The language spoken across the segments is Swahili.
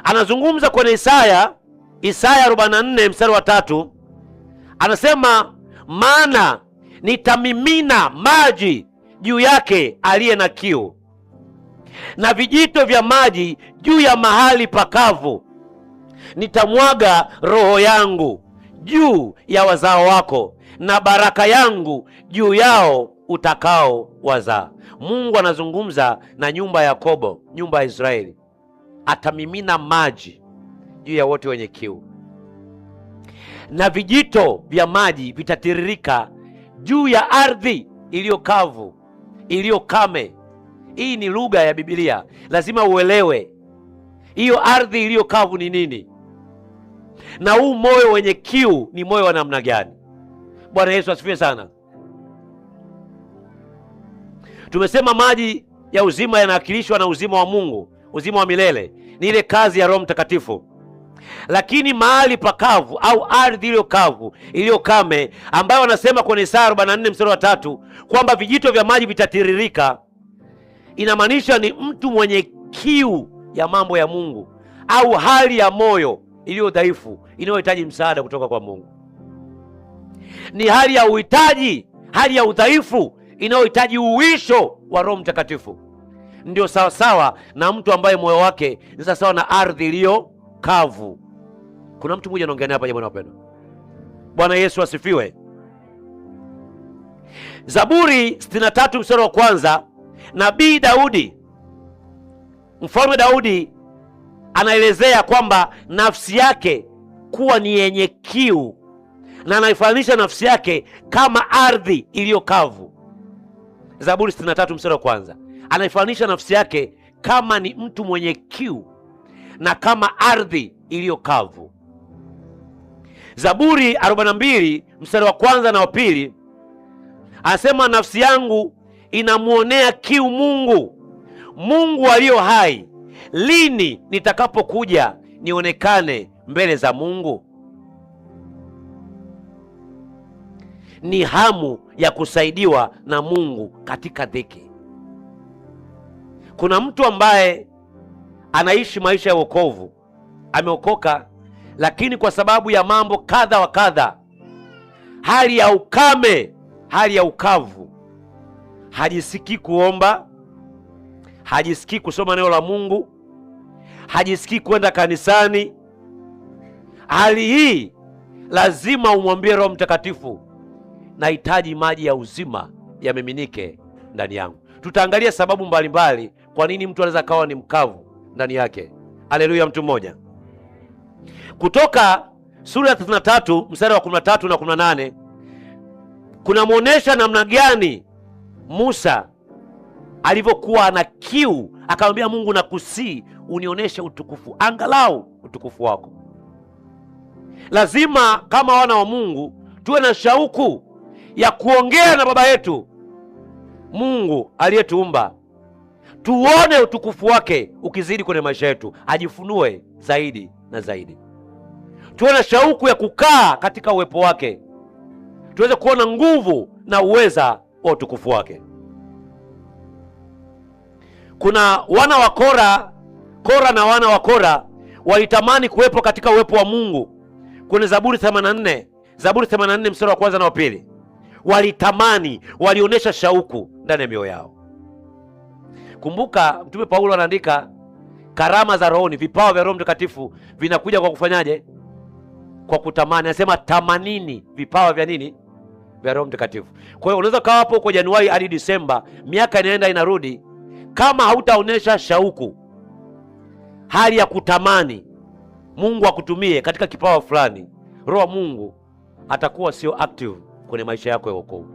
Anazungumza kwenye Isaya 44 mstari wa 3, anasema maana nitamimina maji juu yake aliye na kiu, na vijito vya maji juu ya mahali pakavu. Nitamwaga roho yangu juu ya wazao wako, na baraka yangu juu yao utakao wazaa. Mungu anazungumza na nyumba ya Yakobo, nyumba ya Israeli. Atamimina maji juu ya wote wenye kiu, na vijito vya maji vitatiririka juu ya ardhi iliyo kavu, iliyo kame. Hii ni lugha ya Biblia, lazima uelewe hiyo ardhi iliyo kavu ni nini, na huu moyo wenye kiu ni moyo wa namna gani. Bwana Yesu asifiwe sana. Tumesema maji ya uzima yanawakilishwa na uzima wa Mungu, uzima wa milele, ni ile kazi ya Roho Mtakatifu. Lakini mahali pakavu au ardhi iliyo kavu, iliyo kame, ambayo wanasema kwenye Isaya 44 mstari wa 3 kwamba vijito vya maji vitatiririka, inamaanisha ni mtu mwenye kiu ya mambo ya Mungu, au hali ya moyo iliyo dhaifu inayohitaji msaada kutoka kwa Mungu. Ni hali ya uhitaji, hali ya udhaifu inayohitaji uwisho wa Roho Mtakatifu. Ndio sawasawa na mtu ambaye moyo wake ni sawasawa na ardhi iliyo kavu. Kuna mtu mmoja anaongea hapa, jamani wapendwa. Bwana Yesu asifiwe. Zaburi 63 mstari wa 1, Nabii Daudi, Mfalme Daudi anaelezea kwamba nafsi yake kuwa ni yenye kiu, na anaifanisha nafsi yake kama ardhi iliyo kavu. Zaburi 63 mstari wa 1, anaifanisha nafsi yake kama ni mtu mwenye kiu na kama ardhi iliyo kavu. Zaburi 42 mstari wa 1 na wa 2, anasema nafsi yangu inamuonea kiu Mungu, Mungu aliyo hai. Lini nitakapokuja nionekane mbele za Mungu? Ni hamu ya kusaidiwa na Mungu katika dhiki. Kuna mtu ambaye anaishi maisha ya wokovu, ameokoka, lakini kwa sababu ya mambo kadha wa kadha, hali ya ukame, hali ya ukavu, hajisikii kuomba, hajisikii kusoma neno la Mungu, hajisikii kwenda kanisani. Hali hii lazima umwambie Roho Mtakatifu, nahitaji maji ya uzima yamiminike ndani yangu. Tutaangalia sababu mbalimbali kwa nini mtu anaweza kawa ni mkavu ndani yake. Haleluya, mtu mmoja. Kutoka sura ya 33 mstari wa 13 na 18 kunamwonyesha namna gani Musa alivyokuwa na kiu, akamwambia Mungu, nakusii unionyeshe utukufu, angalau utukufu wako. Lazima kama wana wa Mungu tuwe na shauku ya kuongea na baba yetu Mungu aliyetuumba, tuone utukufu wake ukizidi kwenye maisha yetu, ajifunue zaidi na zaidi. Tuwe na shauku ya kukaa katika uwepo wake, tuweze kuona nguvu na uweza wa utukufu wake. Kuna wana wa Kora na wana wa Kora walitamani kuwepo katika uwepo wa Mungu. Kwenye Zaburi 84 mstari wa 1 na wa 2, walitamani, walionyesha shauku ndani ya mioyo yao. Kumbuka Mtume Paulo anaandika karama za rohoni, vipawa vya Roho Mtakatifu vinakuja kwa kufanyaje? Kwa kutamani. Anasema tamanini vipawa vya nini? Vya Roho Mtakatifu. Kwa hiyo unaweza kawa hapo kwa Januari hadi Disemba, miaka inaenda inarudi, kama hautaonyesha shauku, hali ya kutamani Mungu akutumie katika kipawa fulani, Roho wa Mungu atakuwa sio active kwenye maisha yako ya wokovu.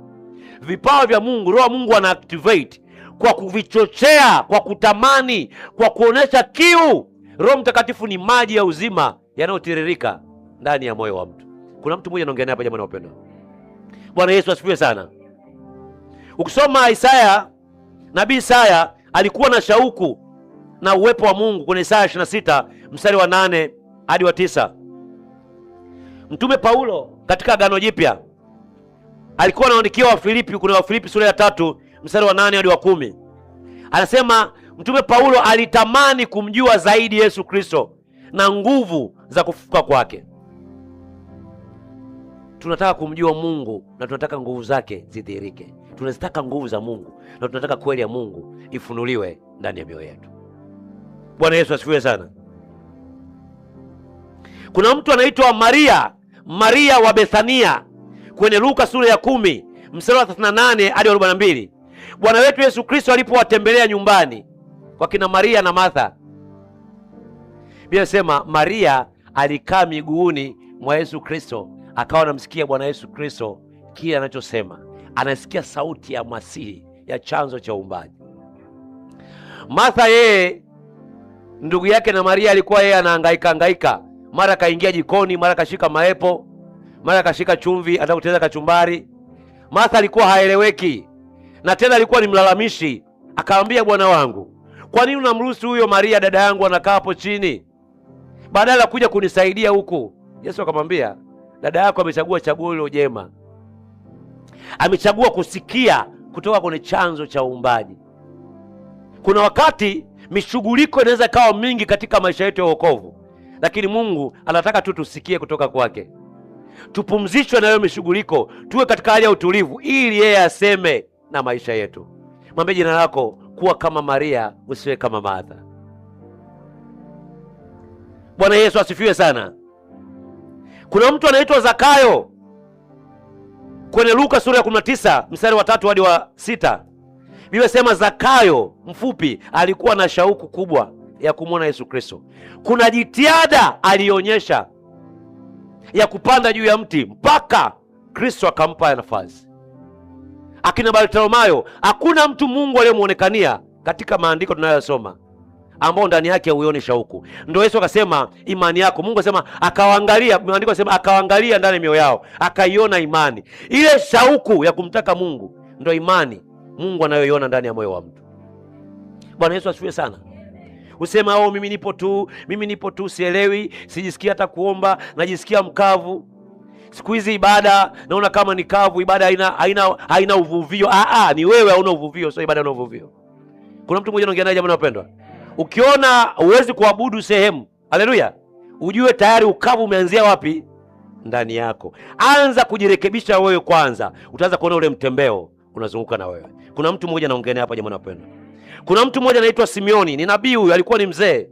Vipawa vya Mungu, Roho wa Mungu ana activate kwa kuvichochea, kwa kutamani, kwa kuonesha kiu. Roho Mtakatifu ni maji ya uzima yanayotiririka ndani ya moyo wa mtu. Kuna mtu mmoja anaongea hapa, jamani wapendwa. Bwana Yesu asifiwe sana. Ukisoma Isaya, Nabii Isaya alikuwa na shauku na uwepo wa Mungu kwenye Isaya 26 mstari wa 8 hadi wa 9. Mtume Paulo katika Agano Jipya alikuwa anaandikia Wafilipi, kuna Wafilipi sura ya 3 mstari wa 8 hadi wa 10. Anasema Mtume Paulo alitamani kumjua zaidi Yesu Kristo na nguvu za kufufuka kwake. Tunataka kumjua Mungu na tunataka nguvu zake zidhihirike. Tunazitaka nguvu za Mungu na tunataka kweli ya Mungu ifunuliwe ndani ya mioyo yetu. Bwana Yesu asifiwe sana. Kuna mtu anaitwa Maria wa Bethania kwenye Luka sura ya 10 mstari wa 38 hadi 42. Bwana wetu Yesu Kristo alipowatembelea nyumbani kwa kina Maria na Martha, Biblia inasema Maria alikaa miguuni mwa Yesu Kristo, akawa anamsikia Bwana Yesu Kristo kile anachosema. Anasikia sauti ya Masihi, ya chanzo cha uumbaji. Martha yeye ndugu yake na Maria alikuwa yeye anahangaika, mara kaingia jikoni, mara kashika maepo, mara kashika chumvi, anataka kutengeneza kachumbari. Martha alikuwa haeleweki, na tena alikuwa ni mlalamishi. Akamwambia Bwana wangu, kwa nini unamruhusu huyo Maria dada yangu anakaa hapo chini badala ya kuja kunisaidia huku? Yesu akamwambia, dada yako amechagua chaguo hilo jema. Amechagua kusikia kutoka kwenye chanzo cha uumbaji. Kuna wakati mishughuliko inaweza kawa mingi katika maisha yetu ya wokovu, lakini Mungu anataka tu tusikie kutoka kwake. Tupumzishwe na hiyo mishughuliko, tuwe katika hali ya utulivu ili yeye aseme na maisha yetu. Mwambie jina lako, kuwa kama Maria, usiwe kama Martha. Bwana Yesu asifiwe sana. Kuna mtu anaitwa Zakayo kwenye Luka sura ya 19 mstari wa 3 hadi wa 6. Biblia inasema Zakayo mfupi alikuwa na shauku kubwa ya kumwona Yesu Kristo. Kuna jitihada alionyesha ya kupanda juu ya mti mpaka Kristo akampa nafasi. Akina Bartimayo, hakuna mtu Mungu aliyemuonekania katika maandiko tunayosoma ambao ndani yake huioni shauku. Ndio Yesu akasema imani yako. Mungu akasema akawaangalia, maandiko yanasema akawaangalia ndani ya mioyo yao, akaiona imani. Ile shauku ya kumtaka Mungu ndio imani Mungu anayoiona ndani ya moyo wa mtu. Bwana Yesu asifiwe sana. Usema mimi nipo tu sielewi, sijisikia hata kuomba, najisikia mkavu. Siku hizi ibada naona kama ni kavu, ibada haina uvuvio. Ni wewe hauna uvuvio, sio ibada haina uvuvio. Kuna mtu mmoja anaongea naye, jamani wapendwa. Ukiona huwezi kuabudu sehemu, haleluya, ujue tayari ukavu umeanzia wapi? Ndani yako. Anza kujirekebisha wewe kwanza, utaanza kuona ule mtembeo unazunguka na wewe. Kuna mtu mmoja anaongea hapa, jamani wapendwa. Kuna mtu mmoja anaitwa Simeoni, ni nabii huyu, alikuwa ni mzee.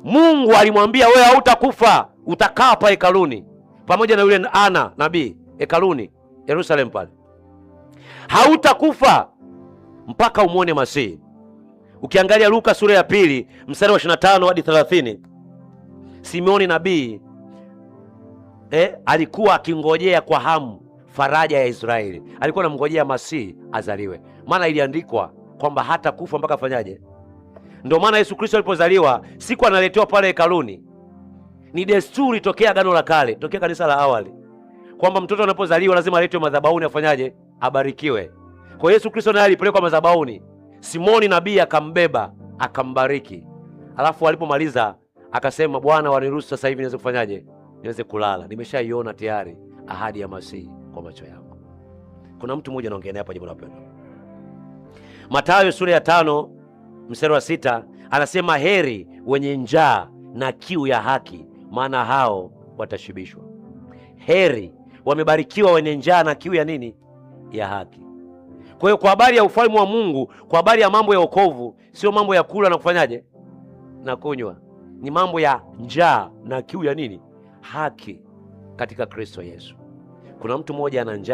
Mungu alimwambia wewe hautakufa, utakaa hapa hekaluni pamoja na yule Ana nabii hekaluni Yerusalemu pale. Hautakufa mpaka umuone Masihi. Ukiangalia Luka sura ya 2 mstari wa 25 hadi 30, Simeoni nabii alikuwa akingojea kwa hamu faraja ya Israeli. Alikuwa anamngojea Masihi azaliwe, maana iliandikwa kwamba hata kufa mpaka afanyaje. Ndio maana Yesu Kristo alipozaliwa siku analetewa pale hekaluni. Ni desturi tokea Agano la Kale, tokea kanisa la awali, kwamba mtoto anapozaliwa lazima aletwe madhabahuni afanyaje? Abarikiwe. Kwa Yesu Kristo naye alipelekwa madhabahuni. Simoni nabii akambeba, akambariki. Alafu alipomaliza akasema, Bwana waniruhusu sasa hivi niweze kufanyaje? Niweze kulala. Nimeshaiona tayari ahadi ya Masihi kwa macho yangu. Kuna mtu mmoja anaongea hapa, jambo la pendo. Mathayo sura ya 5 mstari wa 6 anasema, heri wenye njaa na kiu ya haki, maana hao watashibishwa. Heri, wamebarikiwa wenye njaa na kiu ya nini? Ya haki. Kwa hiyo kwa habari ya ufalme wa Mungu, kwa habari ya mambo ya wokovu, sio mambo ya kula na kufanyaje na kunywa, ni mambo ya njaa na kiu ya nini? Haki katika Kristo Yesu. Kuna mtu mmoja ana njaa